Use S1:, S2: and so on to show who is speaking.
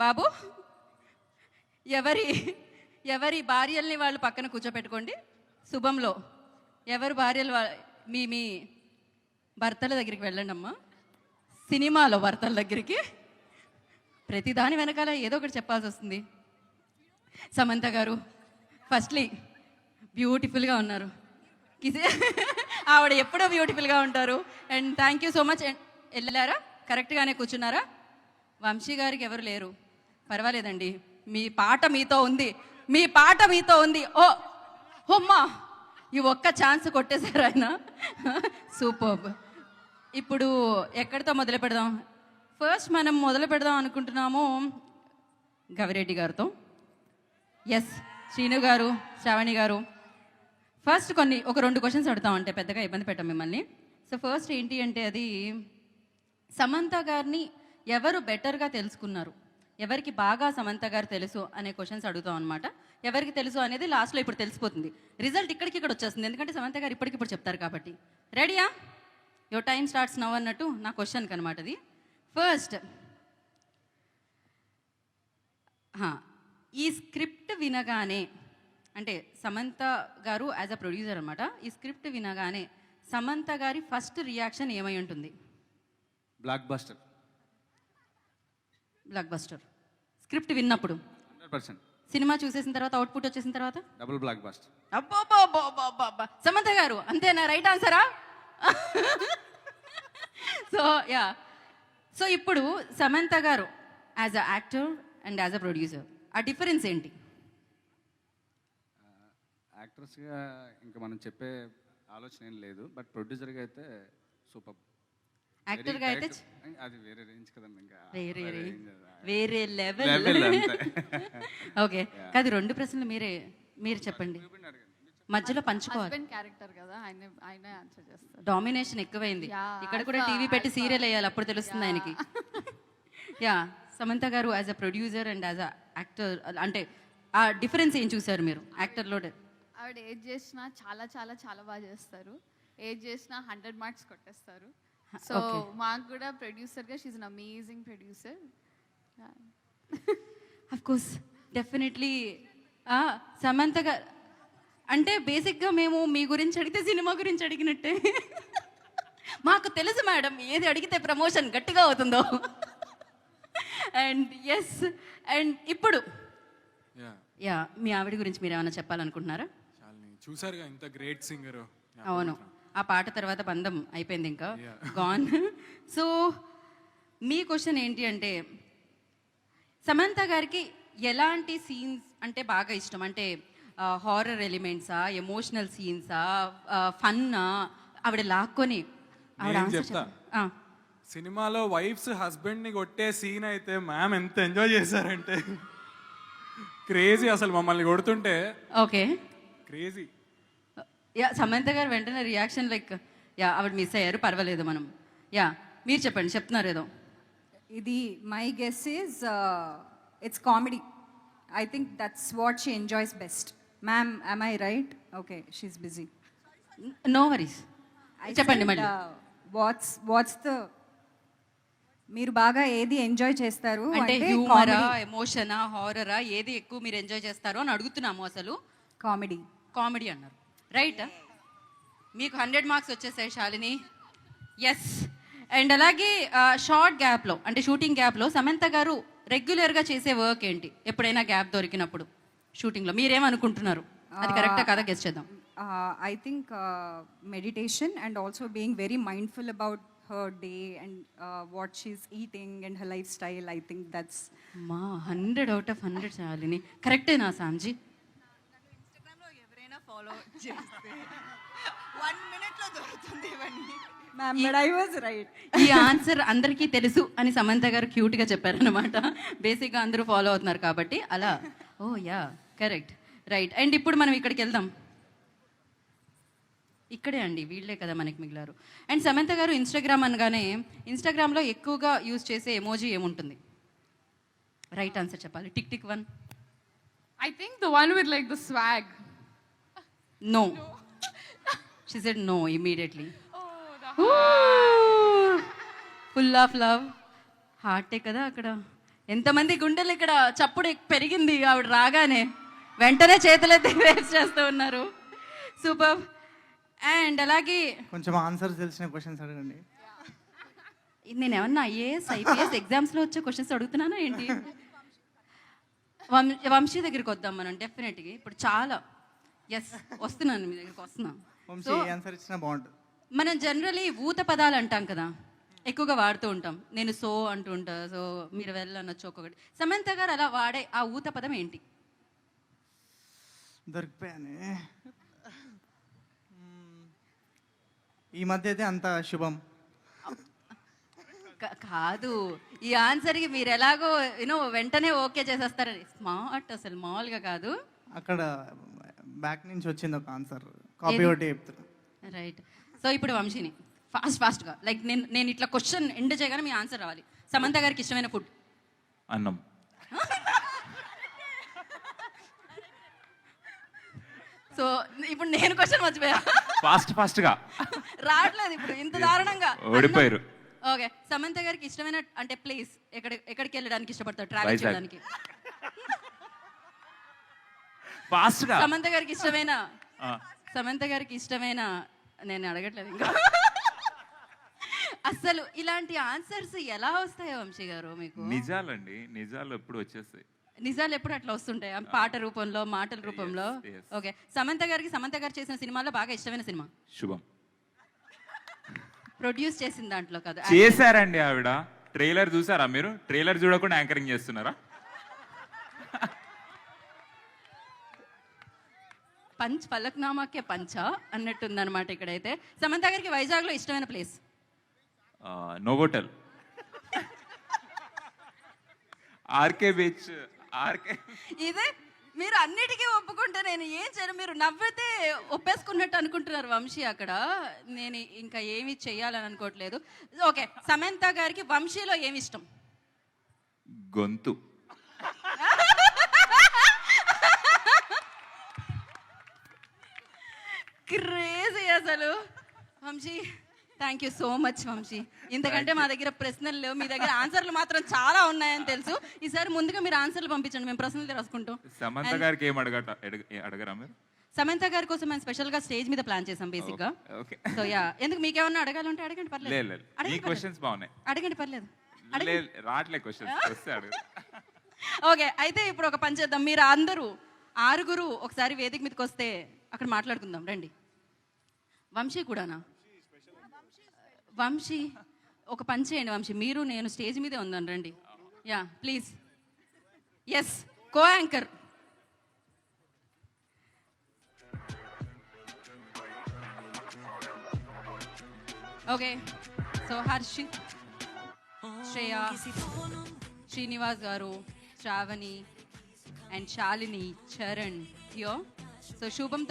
S1: బాబు ఎవరి ఎవరి భార్యల్ని వాళ్ళు పక్కన కూర్చోపెట్టుకోండి. శుభంలో ఎవరు భార్యలు మీ మీ భర్తల దగ్గరికి వెళ్ళండి అమ్మా. సినిమాలో భర్తల దగ్గరికి ప్రతి దాని వెనకాల ఏదో ఒకటి చెప్పాల్సి వస్తుంది. సమంత గారు ఫస్ట్లీ బ్యూటిఫుల్గా ఉన్నారు. ఆవిడ ఎప్పుడో బ్యూటిఫుల్గా ఉంటారు. And thank you so much. వెళ్ళారా? కరెక్ట్గానే కూర్చున్నారా? వంశీ గారికి ఎవరు లేరు, పర్వాలేదండి. మీ పాట మీతో ఉంది, మీ పాట మీతో ఉంది. ఓ హొమ్మా, ఈ ఒక్క ఛాన్స్ కొట్టేశారు ఆయన. సూపర్. ఇప్పుడు ఎక్కడితో మొదలు పెడదాం? ఫస్ట్ మనం మొదలు పెడదాం అనుకుంటున్నాము గవిరెడ్డి గారితో. ఎస్, శ్రీను గారు, శ్రావణి గారు, ఫస్ట్ ఒక 2 క్వశ్చన్స్ అడుగుతాం, అంటే పెద్దగా ఇబ్బంది పెట్టాం మిమ్మల్ని. సో ఫస్ట్ ఏంటి అంటే, అది సమంత గారిని ఎవరు బెటర్గా తెలుసుకున్నారు, ఎవరికి బాగా సమంత గారు తెలుసు అనే క్వశ్చన్స్ అడుగుతాం అనమాట. ఎవరికి తెలుసు అనేది లాస్ట్లో ఇప్పుడు తెలిసిపోతుంది. రిజల్ట్ ఇక్కడ వచ్చేస్తుంది, ఎందుకంటే సమంత గారు ఇప్పటికిప్పుడు చెప్తారు కాబట్టి. రెడీయా? యువర్ టైం స్టార్ట్స్ నవ్ అన్నట్టు నా క్వశ్చన్కి అనమాట అది. ఫస్ట్, ఈ స్క్రిప్ట్ వినగానే, అంటే సమంత గారు యాజ్ అ ప్రొడ్యూసర్ అనమాట, ఈ స్క్రిప్ట్ వినగానే సమంత గారి ఫస్ట్ రియాక్షన్ ఏమై ఉంటుంది?
S2: Block buster.
S1: Block buster. Script విన్నప్పుడు
S2: 100%.
S1: సినిమా చూసేసిన తర్వాత, అవుట్పుట్ వచ్చేసిన తర్వాత
S2: డబుల్ బ్లాక్ బస్టర్.
S1: అబ్బా, సమంత గారు అంతేనా? రైట్ ఆన్సరా? సో ఇప్పుడు సమంత గారు as a actor and as a producer, ఆ డిఫరెన్స్ ఏంటి?
S2: యాక్ట్రెస్గా ఇంకా మనం చెప్పే ఆలోచన ఏం లేదు, బట్ ప్రొడ్యూసర్గా అయితే సూపర్.
S1: యాక్టర్గా అయితే
S2: అది వేరే రేంజ్ కదండి, ఇంకా
S1: వేరే లెవెల్. ఓకే, కాదు, 2 ప్రశ్నలు మీరు చెప్పండి, మధ్యలో పంచుకోవాలి.
S3: క్యారెక్టర్ కదా, ఆయన ఆన్సర్ చేస్తారు.
S1: డామినేషన్ ఎక్కువైంది. ఇక్కడ కూడా టీవీ పెట్టి సీరియల్ వేయాలి, అప్పుడు తెలుస్తుంది ఆయనకి. యా, సమంత గారు as a producer and as a actor, అంటే ఆ డిఫరెన్స్ ఏం చూసారు మీరు యాక్టర్లో?
S3: ఆవిడ ఏది చేసినా చాలా చాలా చాలా బాగా చేస్తారు. ఏది చేసినా 100 మార్క్స్ కొట్టేస్తారు. సో మాకు కూడా ప్రొడ్యూసర్గా she's an amazing producer.
S1: Of course, definitely. Samantha garu అంటే బేసిక్గా మేము మీ గురించి అడిగితే సినిమా గురించి అడిగినట్టే. మాకు తెలుసు మేడం, ఏది అడిగితే ప్రమోషన్ గట్టిగా అవుతుందో. అండ్ ఎస్, అండ్ ఇప్పుడు మీ ఆవిడ గురించి మీరు ఏమైనా చెప్పాలనుకుంటున్నారా?
S4: చూసారుగా, ఇంత గ్రేట్ సింగర్.
S1: అవును, ఆ పాట తర్వాత బంధం అయిపోయింది, ఇంకా గాన్. సో మీ క్వశ్చన్ ఏంటి అంటే, సమంత గారికి ఎలాంటి సీన్స్ అంటే బాగా ఇష్టం? అంటే హారర్ ఎలిమెంట్సా, ఎమోషనల్ సీన్సా, ఫన్నా? ఆవిడ లాక్కొని
S4: చెప్తా. సినిమాలో వైఫ్స్ హస్బెండ్ ని కొట్టే సీన్ అయితే మ్యామ్ ఎంత ఎంజాయ్ చేశారంటే క్రేజీ, అసలు మమ్మల్ని కొడుతుంటే.
S1: Okay,
S4: crazy.
S1: సమంత గారు వెంటనే రియాక్షన్ లైక్, ఆవిడ మిస్ అయ్యారు, పర్వాలేదు మనం. మీరు చెప్పండి, చెప్తున్నారు ఏదో.
S5: ఇది my guess is it's comedy. I think that's what she enjoys best. Ma'am, am I right? Okay, she's busy.
S1: No worries, చెప్పండి మళ్ళీ.
S5: వాట్స్ ద, మీరు బాగా ఏది ఎంజాయ్ చేస్తారు
S1: అంటే హ్యూమరా, ఎమోషనా, హారరా, ఏది ఎక్కువ మీరు ఎంజాయ్ చేస్తారు అని అడుగుతున్నాము. అసలు కామెడీ అన్నారు, రైట్? మీకు 100 మార్క్స్ వచ్చేసాయి శాలిని. ఎస్. అండ్ అలాగే షార్ట్ గ్యాప్లో, అంటే షూటింగ్ గ్యాప్లో సమంత గారు రెగ్యులర్గా చేసే వర్క్ ఏంటి? ఎప్పుడైనా గ్యాప్ దొరికినప్పుడు షూటింగ్లో మీరేమనుకుంటున్నారు? అది కరెక్టా కదా, గెస్ చేద్దాం.
S5: I think meditation and also being very mindful about her day and what she's eating and her lifestyle. I think that's
S1: 100 out of 100 Shalini. కరెక్టేనా సామ్జీ?
S6: ఇన్స్టాగ్రామ్ లో ఎవరైనా ఫాలో చేస్తే 1 minute లో దొరుకుతుంది ఇవన్నీ.
S5: Ma'am, but I was right.
S1: ఈ answer అందరికీ తెలుసు అని సమంత గారు క్యూట్గా చెప్పారనమాట. బేసిక్గా అందరూ ఫాలో అవుతున్నారు కాబట్టి అలా. ఓ యా, కరెక్ట్, రైట్. అండ్ ఇప్పుడు మనం ఇక్కడికి వెళ్దాం. ఇక్కడే అండి, వీళ్ళే కదా మనకి మిగిలారు. అండ్ సమంత గారు ఇన్స్టాగ్రామ్ అనగానే, ఇన్స్టాగ్రామ్లో ఎక్కువగా యూజ్ చేసే ఎమోజీ ఏముంటుంది? రైట్ ఆన్సర్ చెప్పాలి. Tick tick 1.
S3: I think the one with like the swag.
S1: No. She said no immediately.
S3: Oh,
S1: Full of love. హార్టే కదా అక్కడ. ఎంతమంది గుండెలు ఇక్కడ చప్పుడు పెరిగింది ఆవిడ రాగానే, వెంటనే చేతులెత్తి వేస్ట్ చేస్తూ ఉన్నారు. సూపర్. అండ్ అలాగే
S7: కొంచెం ఆన్సర్ తెలిసిన క్వశ్చన్స్ అడగండి.
S1: నేను ఏమన్నా ఐఏఎస్ ఐపీఎస్ ఎగ్జామ్స్లో వచ్చే క్వశ్చన్స్ అడుగుతున్నానా ఏంటి? వంశీ దగ్గరికి వద్దాం మనం డెఫినెట్గా. ఇప్పుడు చాలా వస్తున్నాను మీ దగ్గరికి వస్తున్నాను.
S7: వంశీ ఏ ఆన్సర్ ఇచ్చినా బాగుంటుంది.
S1: మనం జనరలీ ఊత పదాలు అంటాం కదా, ఎక్కువగా వాడుతూ ఉంటాం. నేను సో అంటూ ఉంటా, సో మీరు వెళ్ళనొచ్చు ఒక్కొక్కటి. సమంత గారు అలా వాడే ఆ ఊత పదం ఏంటి?
S7: దొరికిపోయానే. ఈ మధ్య అయితే అంత శుభం.
S1: కాదు, ఈ ఆన్సర్కి మీరు ఎలాగో వెంటనే ఓకే చేసేస్తారని. స్మార్ట్, అసలు మామూలుగా కాదు.
S7: అక్కడ బ్యాక్ నుంచి వచ్చింది ఒక ఆన్సర్, కాపీ ఒకటి చెప్తారు.
S1: రైట్. సో ఇప్పుడు వంశీని ఫాస్ట్గా లైక్ నేను ఇట్లా క్వశ్చన్ ఎండ్ చేయగానే మీ ఆన్సర్ రావాలి. సమంత గారికి ఇష్టమైన ఫుడ్?
S8: అన్నం.
S1: సో ఇప్పుడు నేను క్వశ్చన్ మర్చిపోయా.
S8: ఫాస్ట్గా
S1: రావట్లేదు ఇప్పుడు ఇంత దారుణంగా.
S8: ఓడిపోయారు.
S1: ఓకే, సమంత గారికి ఇష్టమైన అంటే ప్లేస్ ఎక్కడికి వెళ్ళడానికి ఇష్టపడతారు ట్రావెల్
S8: వైజాగ్.
S1: చేయడానికి?
S8: ఫాస్ట్గా.
S1: సమంత గారికి ఇష్టమైన నేను అడగట్లేదు ఇంకా. అసలు ఇలాంటి ఆన్సర్స్ ఎలా వస్తాయో వంశీ గారు మీకు?
S8: నిజాలండి, నిజాలు ఎప్పుడు వచ్చేస్తాయి.
S1: నిజాలు ఎప్పుడు అట్లా వస్తుంటాయి పాట రూపంలో, మాటల రూపంలో.
S8: yes.
S1: ఓకే, సమంత గారు చేసిన సినిమాలో బాగా ఇష్టమైన సినిమా?
S8: శుభం.
S1: ప్రొడ్యూస్ చేసిన దాంట్లో కదా?
S8: చేశారండి ఆవిడ. ట్రైలర్ చూసారా మీరు? ట్రైలర్ చూడకుండా యాంకరింగ్ చేస్తున్నారా?
S1: పంచ్ పలక్నామాకే పంచా అన్నట్టుందన్నమాట ఇక్కడైతే. సమంత గారికి వైజాగ్లో ఇష్టమైన place?
S8: Novotel, RK beach. RK
S1: ఇదే మీరు అన్నిటికీ ఒప్పుకుంటే నేను ఏం చేయను. మీరు నవ్వితే ఒప్పేసుకున్నట్టు అనుకుంటున్నారు వంశీ అక్కడ. నేను ఇంకా ఏమి చెయ్యాలని అనుకోవట్లేదు. ఓకే, సమంత గారికి వంశీలో ఏమి ఇష్టం?
S8: గొంతు.
S1: క్రేజీ అసలు. Vamsi, thank you so much Vamsi. ఇంతకంటే మా దగ్గర ప్రశ్నలు లేవు, మీ దగ్గర ఆన్సర్లు మాత్రం చాలా ఉన్నాయని తెలుసు. ఈసారి ముందుగా మీరు ఆన్సర్లు పంపించండి, మేము ప్రశ్నలు రాసుకుంటాం.
S8: సమంత గారికి ఏం అడగరా మీరు?
S1: సమంత గారి కోసం మేము స్పెషల్గా స్టేజ్ మీద ప్లాన్ చేసాం బేసిక్గా.
S8: ఓకే.
S1: సో ఎందుకు మీకేమన్నా అడగాలంటే అడగండి, పర్లేదు.
S8: లేదు, ఈ క్వశ్చన్స్ బాగున్నాయి.
S1: అడగండి, పర్లేదు.
S8: రావట్లే క్వశ్చన్స్, వస్తే అడుగు.
S1: ఓకే, అయితే ఇప్పుడు ఒక పని చేద్దాం. మీరు అందరూ 6 ఒకసారి వేదిక మీదకి వస్తే అక్కడ మాట్లాడుకుందాం. రండి. వంశీ కూడానా? వంశీ ఒక పని చేయండి వంశీ, మీరు నేను స్టేజ్ మీదే ఉందాను, రండి. Yeah please. Yes, co anchor. Okay, so Harshit, Shreya, Srinivas garu, Shravani and Shalini, Charan here. So శుభంతో